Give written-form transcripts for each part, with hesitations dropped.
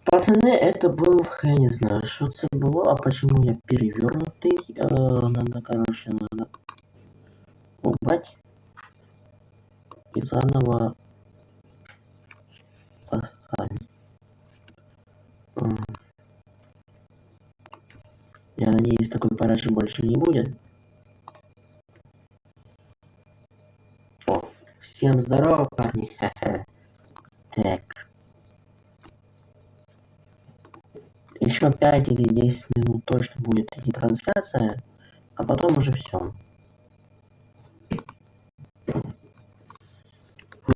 Пацаны, это был, я не знаю, что это было, а почему я перевернутый. Надо, короче, надо убрать и заново поставить. Я надеюсь, такой параши больше не будет. О, всем здорово, парни. Так. Еще 5 или 10 минут точно будет идти трансляция, а потом уже все.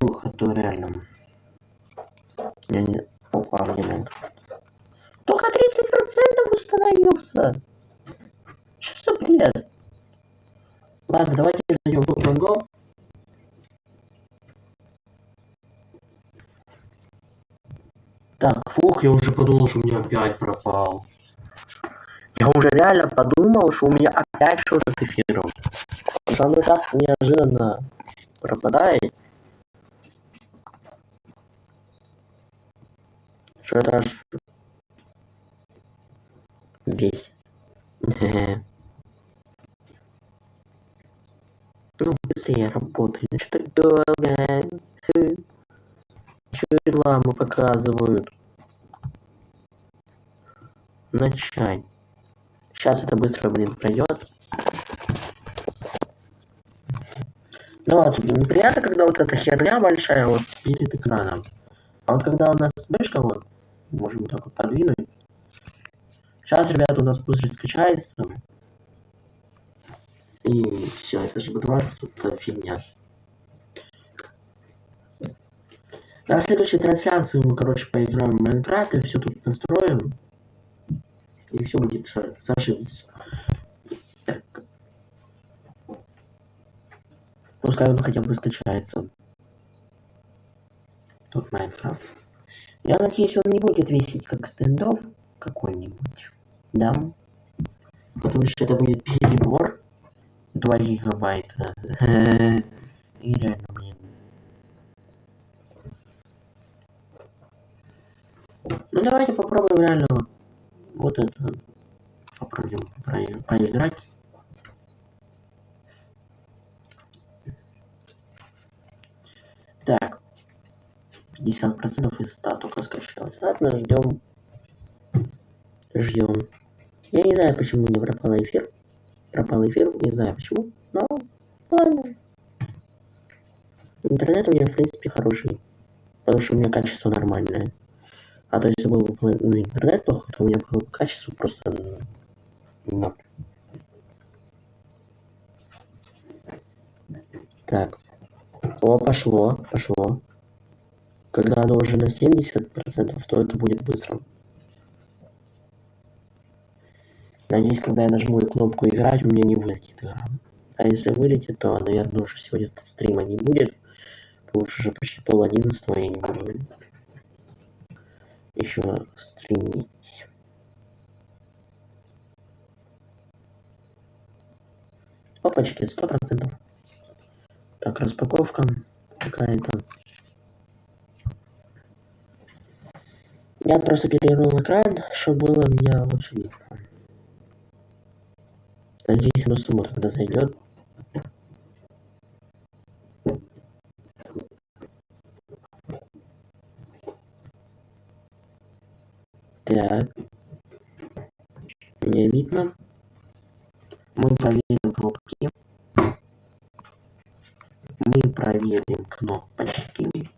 Ух, это реально. Я не... Опа, где только 30% установился. Что за бред? Ладно, давайте зайдем в Go. Так, фух, я уже подумал, что у меня опять пропал. Я уже реально подумал, что у меня опять что-то с эфиром. Оно так неожиданно пропадает. Что это аж бесит. Ну, быстрее работай, ну что так долго? Еще рекламу показывают. Начать. Сейчас это быстро, блин, пройдет. Ну вот, неприятно, когда вот эта херня большая вот перед экраном. А вот когда у нас мышка вот, можем так вот подвинуть. Сейчас, ребята, у нас быстро скачается. И все, это же B20, тут фигня. На следующей трансляции мы, короче, поиграем в Майнкрафт и все тут настроим. И все будет зашибись. Так. Пускай он хотя бы скачается. Тут Майнкрафт. Я надеюсь, он не будет весить как стендов какой-нибудь. Да? Потому что это будет перебор. 2 гигабайта. И реально, блин. Ну давайте попробуем реально вот это. Попробуем поиграть. Так. 50% из 100 только скачалось. Ладно, ждем. Ждем. Я не знаю, почему не пропал эфир. Пропал эфир, не знаю почему. Но ладно. Интернет у меня, в принципе, хороший. Потому что у меня качество нормальное. А то если был бы интернет плохо, то у меня было бы качество просто... No. Так. О, пошло. Когда оно уже на 70%, то это будет быстро. Надеюсь, когда я нажму кнопку играть, у меня не вылетит игра. А если вылетит, то, наверное, уже сегодня стрима не будет. Потому что уже почти 10:30, я не буду еще стримить. Опачки, 100%. Так, распаковка какая-то. Я просто перевернул экран, чтобы было меня лучше видно. Надеюсь, оно само тогда зайдет. Так. Мне видно. Мы проверим кнопки. Мы проверим кнопочки.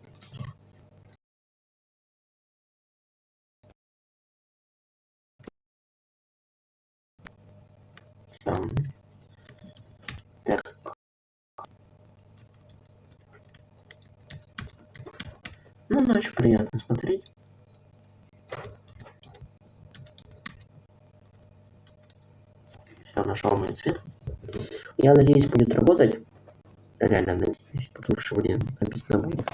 Так. Ну, очень приятно смотреть. Все, нашел мой цвет. Я надеюсь, будет работать. Реально надеюсь, потому что, блин, обидно будет.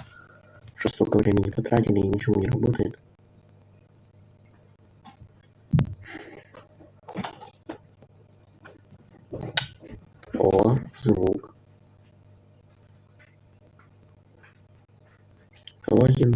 Что столько времени потратили и ничего не работает. О, звук. Логин.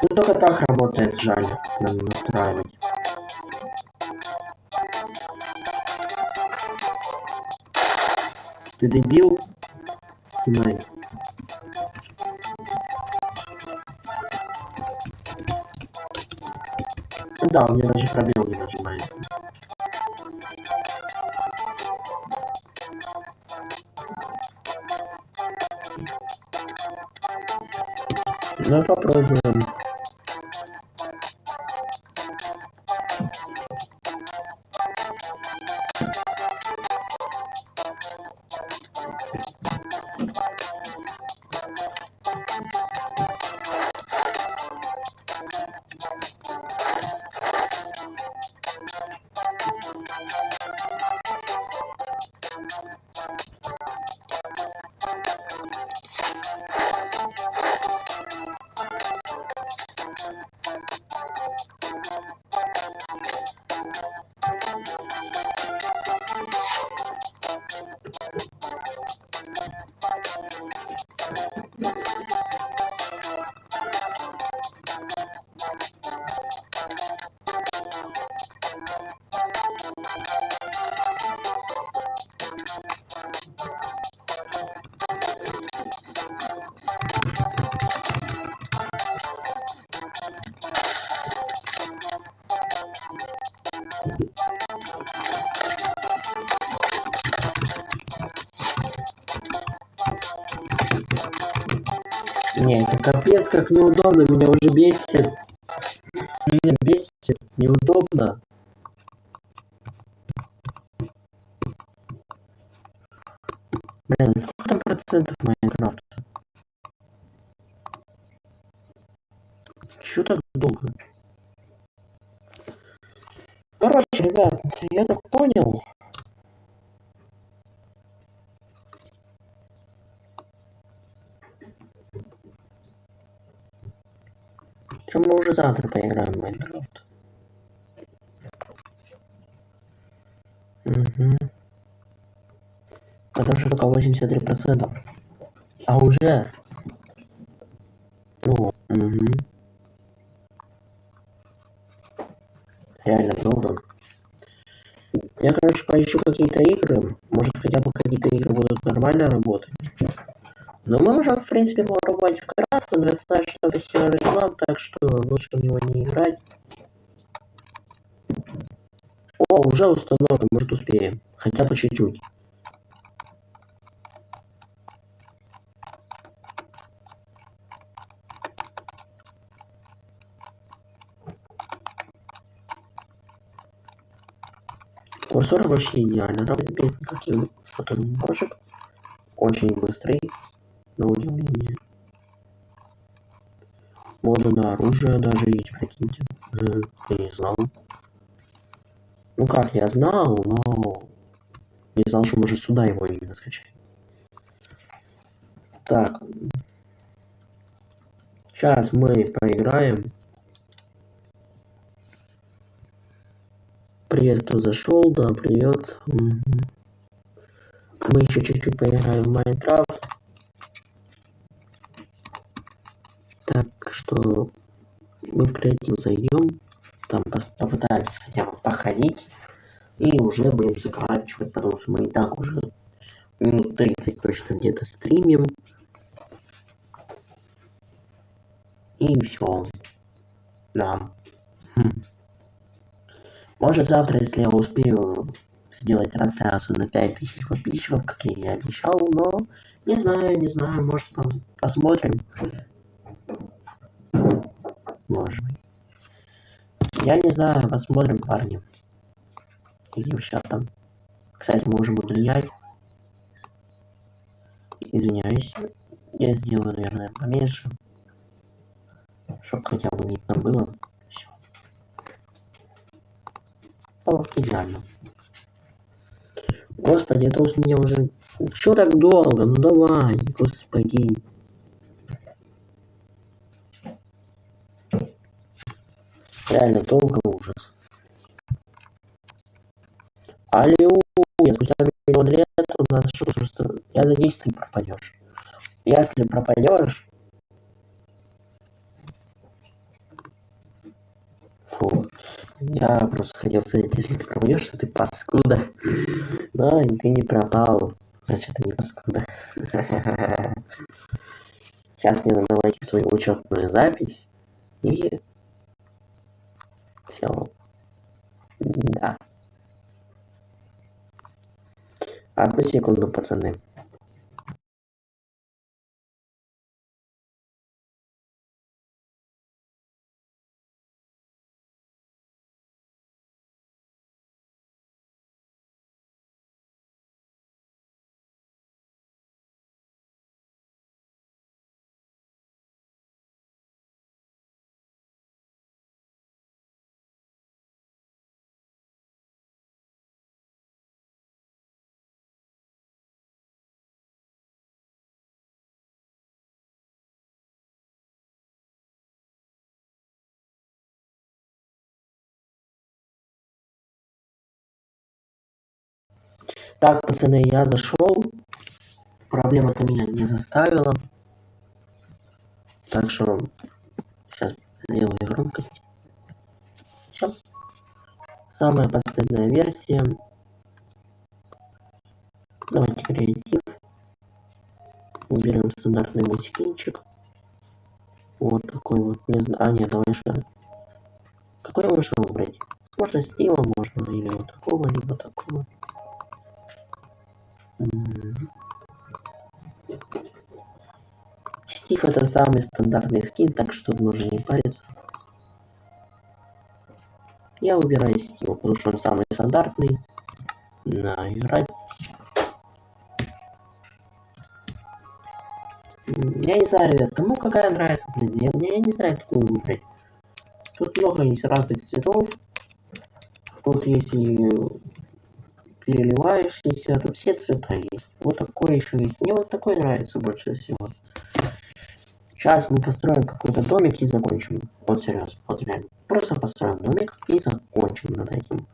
Ну, только так работает, жаль, нам настраивать. Ты дебил? Снимай. Ну да, у меня даже пробел не нажимается. Ну попробуем. Не, это капец как неудобно, меня уже бесит. Меня бесит, неудобно. Блин, сколько там процентов Майнкрафта? Чё так долго? Короче, ребят, я так понял. Что мы уже завтра поиграем в Майнкрафт. Угу. Потому что только 83%. А уже. Ну, угу. Реально долго. Я, короче, поищу какие-то игры. Может, хотя бы какие-то игры будут нормально работать. Но мы можем, в принципе, попробовать в красном. Я знаю, что это все реклам, так что лучше в него не играть. О, уже установка, может успеем. Хотя бы чуть-чуть. Курсор вообще идеально работает без никаких фотоножек. Очень быстрый, на удивление. Моду на оружие даже есть, прикиньте. Я не знал. Ну как, я знал, но не знал, что можно сюда его именно скачать. Так. Сейчас мы поиграем. Привет, кто зашел, да, привет. Угу. Мы еще чуть-чуть поиграем в Майнкрафт. Так что мы в креатив зайдем. Там попытаемся хотя бы походить. И уже будем заканчивать, потому что мы и так уже минут 30 точно где-то стримим. И все. Да. Может завтра, если я успею сделать трансляцию на 5000 подписчиков, как я и обещал, но не знаю, может там посмотрим. Может быть. Я не знаю, посмотрим, парни. Какие сейчас там. Кстати, мы уже будем влиять. Извиняюсь. Я сделаю, наверное, поменьше. Чтоб хотя бы видно было. Все. О, идеально. Господи, это уж меня уже... Чё так долго? Ну давай, господи. Реально долго, ужас. Аллилуйя, спустя миллион лет у нас что просто... Я надеюсь, ты пропадешь. Если пропадешь... Фу. Я просто хотел сказать, если ты пропадешь, то ты паскуда. Но ты не пропал. Значит, ты не паскуда. Сейчас мне надо найти свою учетную запись. И все. Да. Одну секунду, пацаны. Так, пацаны, я зашел. Проблема-то меня не заставила. Так что сейчас сделаю громкость. Все. Самая последняя версия. Давайте креатив. Уберем стандартный мой скинчик. Вот такой вот. Не знаю. А, нет, давай что. Какой можно выбрать? Можно Стива, можно или вот такого, либо такого. Стив это самый стандартный скин, так что тут можно не париться. Я выбираю Стива, потому что он самый стандартный. На играть. Я не знаю, ребят, кому какая нравится, блин. Я не знаю, какую выбрать. Тут много есть разных цветов. Тут есть и переливающиеся, тут все цвета есть. Вот такой еще есть. Мне вот такой нравится больше всего. Сейчас мы построим какой-то домик и закончим. Вот серьезно, вот реально. Просто построим домик и закончим над этим.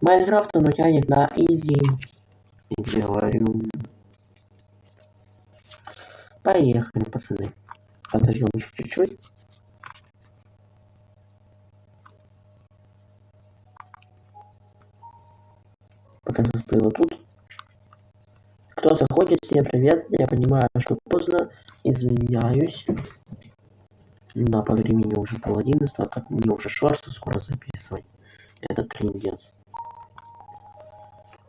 Майнкрафт оно тянет на изи. И говорю. Поехали, пацаны. Подождем еще чуть-чуть. Пока застыло тут. Кто заходит, всем привет. Я понимаю, что поздно. Извиняюсь. Но по времени уже 10:30, как мне уже шорты скоро записывать. Это трындец.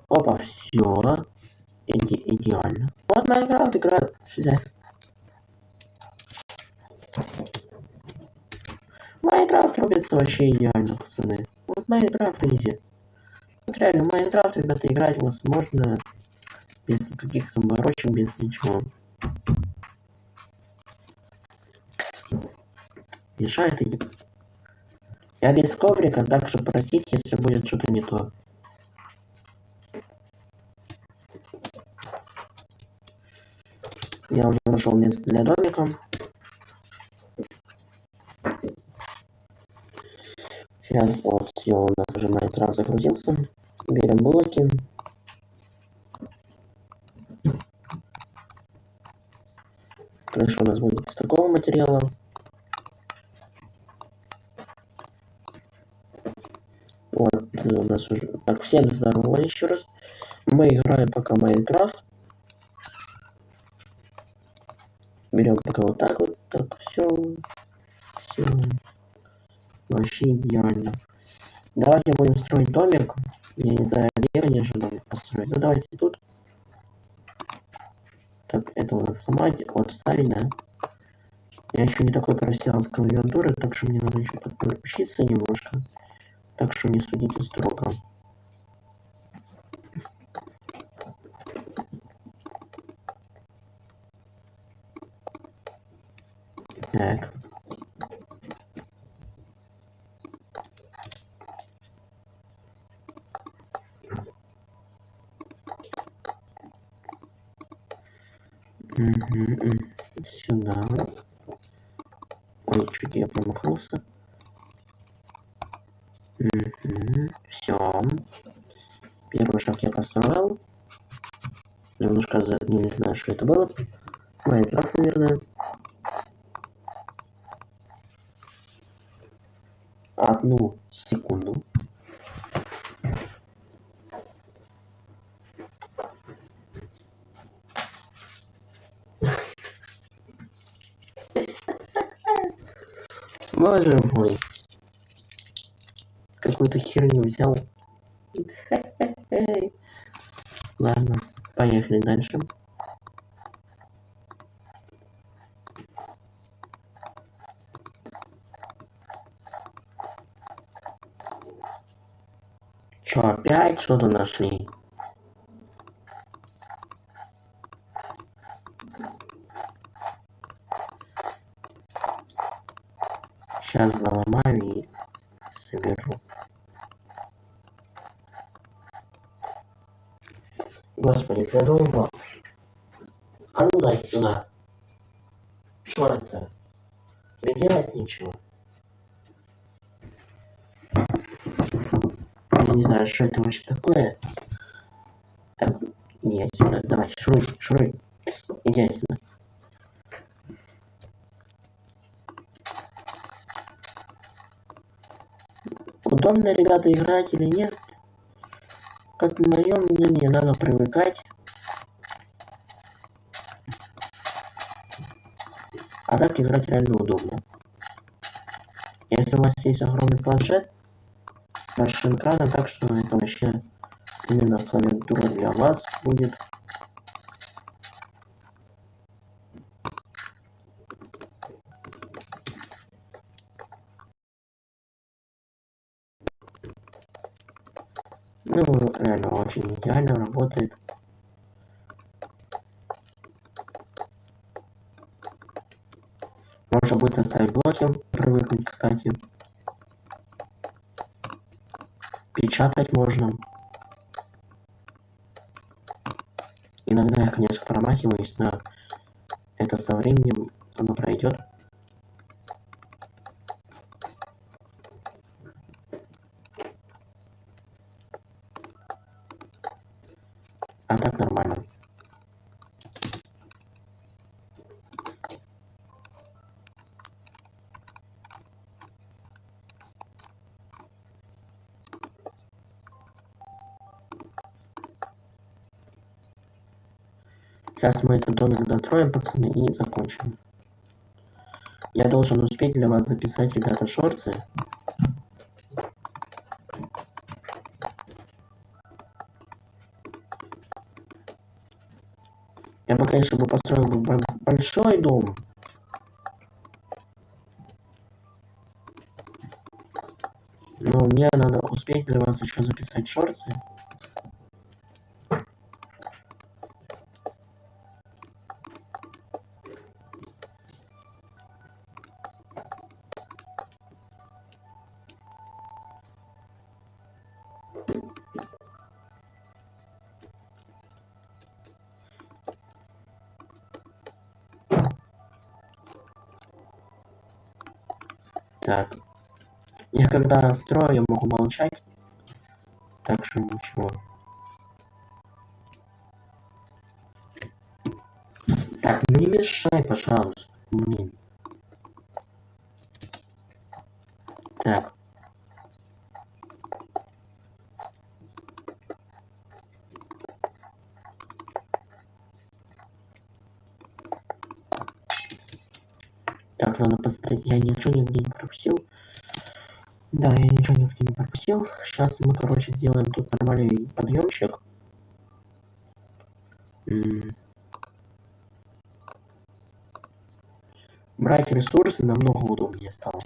Опа, все. Идеально. Вот Майнкрафт играет. Майнкрафт рубится вообще идеально, пацаны. Вот Майнкрафт изи. Вот реально, Майнкрафт, ребята, играть возможно без никаких заморочек, без ничего. Мешает и... Я без коврика, так что простите, если будет что-то не то. Я уже нашел место для домика. Сейчас вот все, у нас уже Майнкрафт загрузился. Берем блоки. Крыша у нас будет из такого материала. Вот у нас уже... Так, всем здорово еще раз. Мы играем пока Майнкрафт. Берем пока вот так вот. Так, все. Все. Вообще идеально. Давайте будем строить домик. Я не знаю, где, конечно, домик построить. Ну давайте тут. Так, это у нас сломать. Вот ставить, да. Я еще не такой профессионал с клавиатуры, так что мне надо еще подключиться немножко. Так что не судите строго. Так. Сюда. Ой, чуть я промахнулся. Все. Первый шаг я построил. Немножко не знаю, что это было. Майнкрафт, наверное. Одну секунду. Боже мой. Какую-то херню взял. Ладно, поехали дальше. Чё, опять что-то нашли? Сейчас заломаю и соберу. Господи, задолбал. А ну дай сюда. Что это? Делать нечего. Я не знаю, что это вообще такое. Так, иди отсюда. Давай, шуруй, шуруй. Иди отсюда. Удобно, ребята, играть или нет? Как мое мнение, надо привыкать. А так играть реально удобно. Если у вас есть огромный планшет, большим экраном, так что это вообще именно клавиатура для вас будет. Ну, реально очень идеально работает. Можно быстро ставить блоки, привыкнуть, кстати. Печатать можно. Иногда я, конечно, промахиваюсь, но это со временем оно пройдет. А так нормально. Сейчас мы этот домик достроим, пацаны, и закончим. Я должен успеть для вас записать, ребята, шорты. Я бы, конечно, построил большой дом. Но мне надо успеть для вас еще записать шорты. Так. Я когда строю, я могу молчать. Так что ничего. Так, ну не мешай, пожалуйста. Блин. Так. Так, надо посмотреть. Я ничего нигде не пропустил. Да, я ничего нигде не пропустил. Сейчас мы, короче, сделаем тут нормальный подъемчик. Брать ресурсы намного удобнее стало.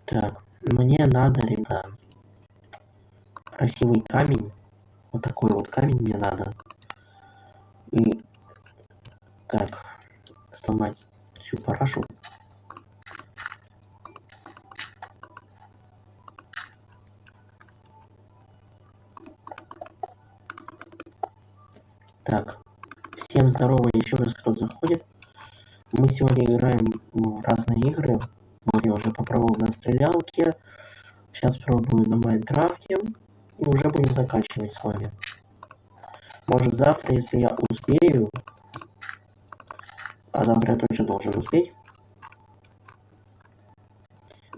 Так, мне надо, ребята, красивый камень. Вот такой вот камень мне надо. И так, сломать всю парашу. Так, всем здорово еще раз, кто заходит. Мы сегодня играем в разные игры. Вот я уже попробовал на стрелялке. Сейчас пробую на Майнкрафте. И уже будем заканчивать с вами. Может завтра, если я успею, а завтра я точно должен успеть,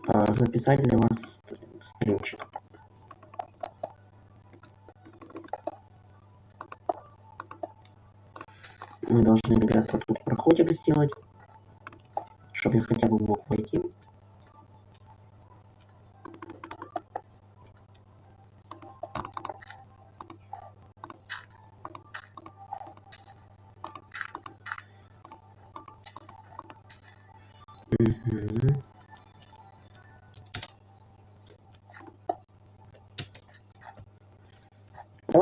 записать для вас стримчик. Мы должны, ребята, тут проходик сделать, чтобы я хотя бы мог войти. Угу.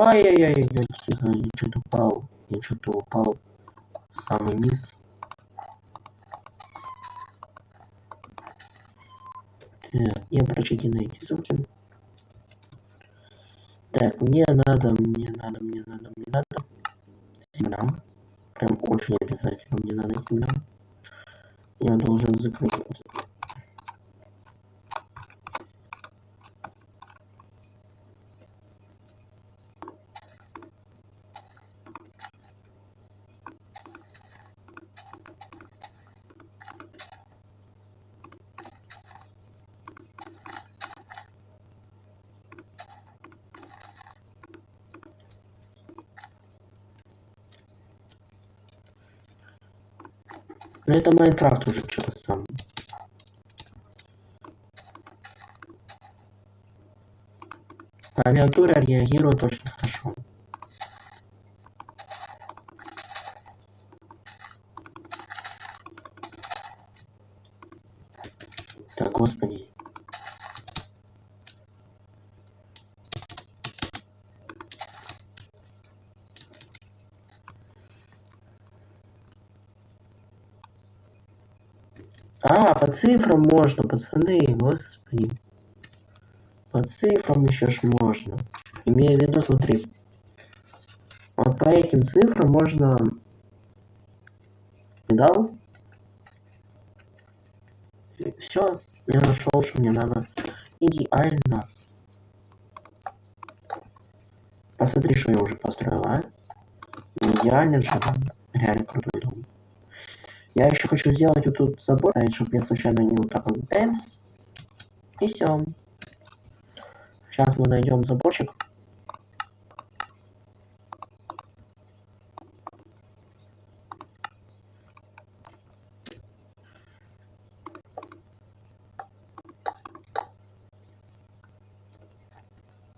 Ай-яй-яй, я что-то упал. Я что-то упал в самый низ. Так, не обращайте на эти ссылки. Так, мне надо семена. Прям очень обязательно мне надо семена. Я должен закрыть. Ну это Майнкрафт уже что-то сам. Клавиатура реагирует очень хорошо. Так, господи. По цифрам можно, пацаны, господи. По цифрам еще ж можно. Имею в виду, смотри. Вот по этим цифрам можно... Видал? Все, я нашел, что мне надо. Идеально. Посмотри, что я уже построил, а? Идеально же. Реально крутой дом. Я еще хочу сделать вот тут забор, чтобы я случайно не вот так вот бэмс. И все. Сейчас мы найдем заборчик.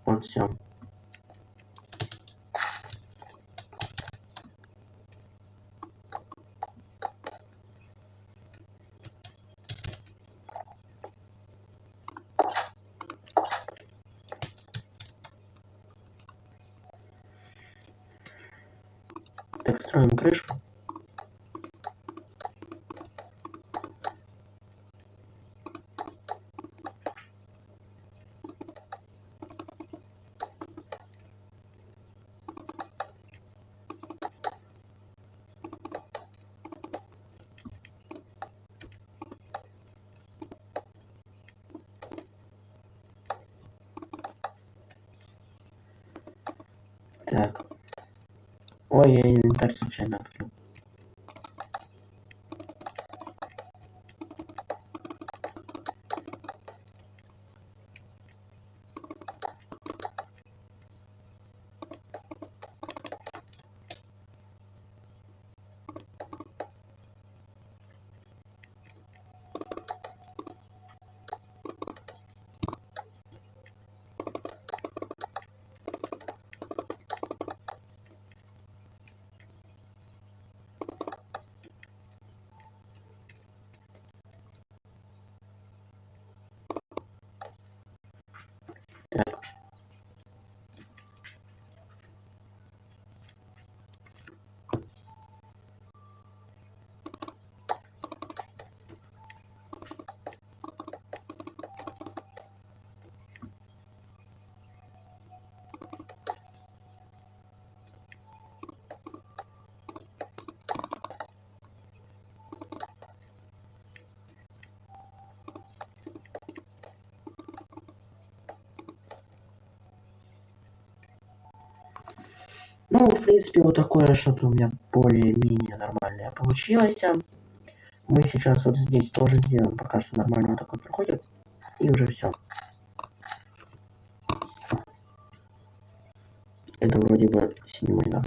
Вот все. Так, строим крышу. Так. Ой, я инвентарь случайно открыл. Ну, в принципе, вот такое что-то у меня более-менее нормальное получилось. Мы сейчас вот здесь тоже сделаем пока что нормально вот такой проходит. И уже все. Это вроде бы 7-й, да.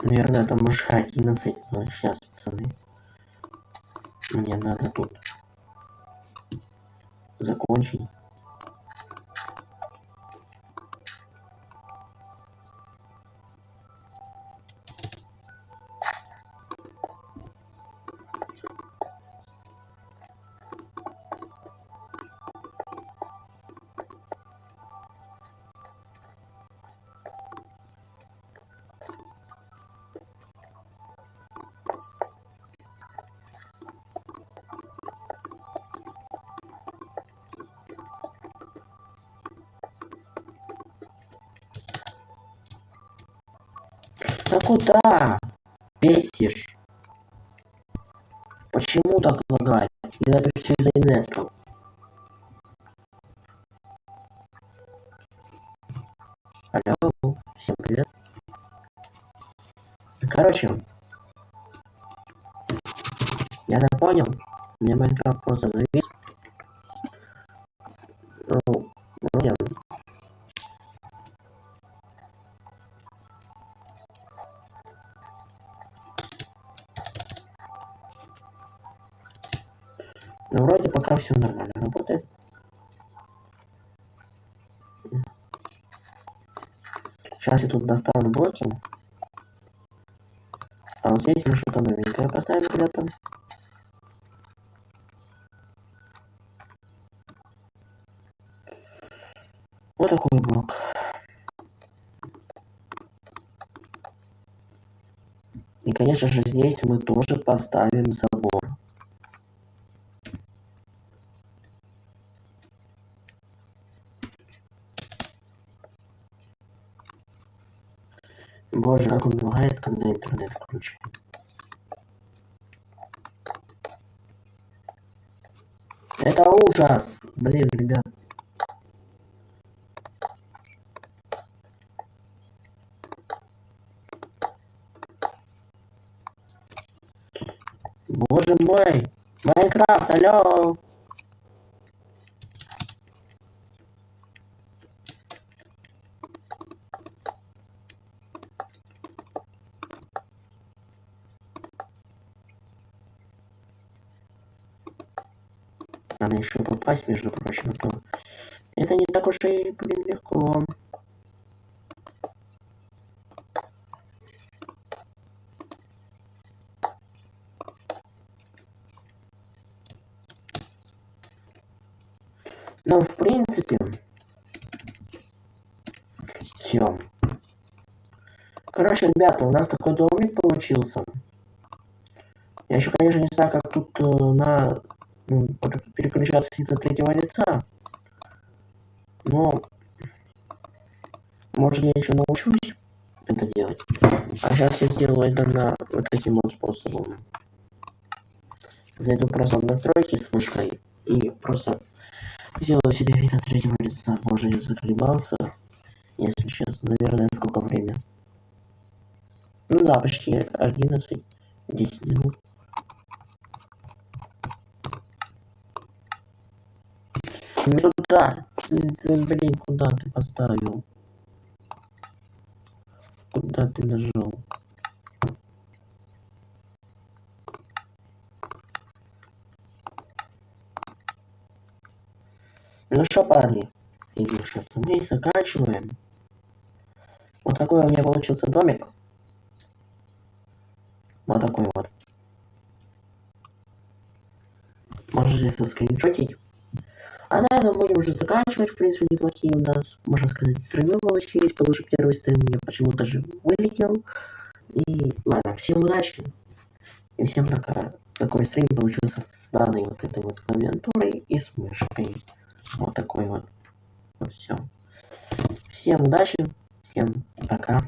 Наверное, там уже 11, но сейчас, пацаны. Мне надо тут закончить. Да куда? Бесишь? Почему так лагает? Или это все из-за инета? Алло, всем привет. Короче, я так понял, у меня Майнкрафт просто завис. Ну, вроде. Ну, вроде пока все нормально работает. Сейчас я тут достану блоки. А вот здесь мы что-то новенькое поставим, ребята. Вот такой блок. И, конечно же, здесь мы тоже поставим забор. Боже, как он лагает, когда интернет включен. Это ужас! Блин, ребят. Боже мой! Майнкрафт, алло! Надо еще попасть, между прочим, а то это не так уж и, блин, легко. Но в принципе все. Короче, ребята, у нас такой домик получился. Я еще, конечно, не знаю, как тут переключаться из-за третьего лица. Но может я еще научусь это делать. А сейчас я сделаю это на вот таким вот способом. Зайду просто в настройки с мышкой и просто сделаю себе вид от третьего лица. Боже, я заколебался. Если честно, наверное, сколько время? Ну да, почти 11-10 минут. Минута! Блин, куда ты поставил? Куда ты нажал? Ну что, парни и девушки, мы заканчиваем. Вот такой у меня получился домик. Вот такой вот. Можете это скриншотить. А на этом будем уже заканчивать. В принципе, неплохие у нас, можно сказать, стримы получились. Потому что первый стрим мне почему-то же вылетел. И ладно, всем удачи. И всем пока. Такой стрим получился с данной вот этой вот клавиатурой и с мышкой. Вот такой вот. Вот все. Всем удачи, всем пока.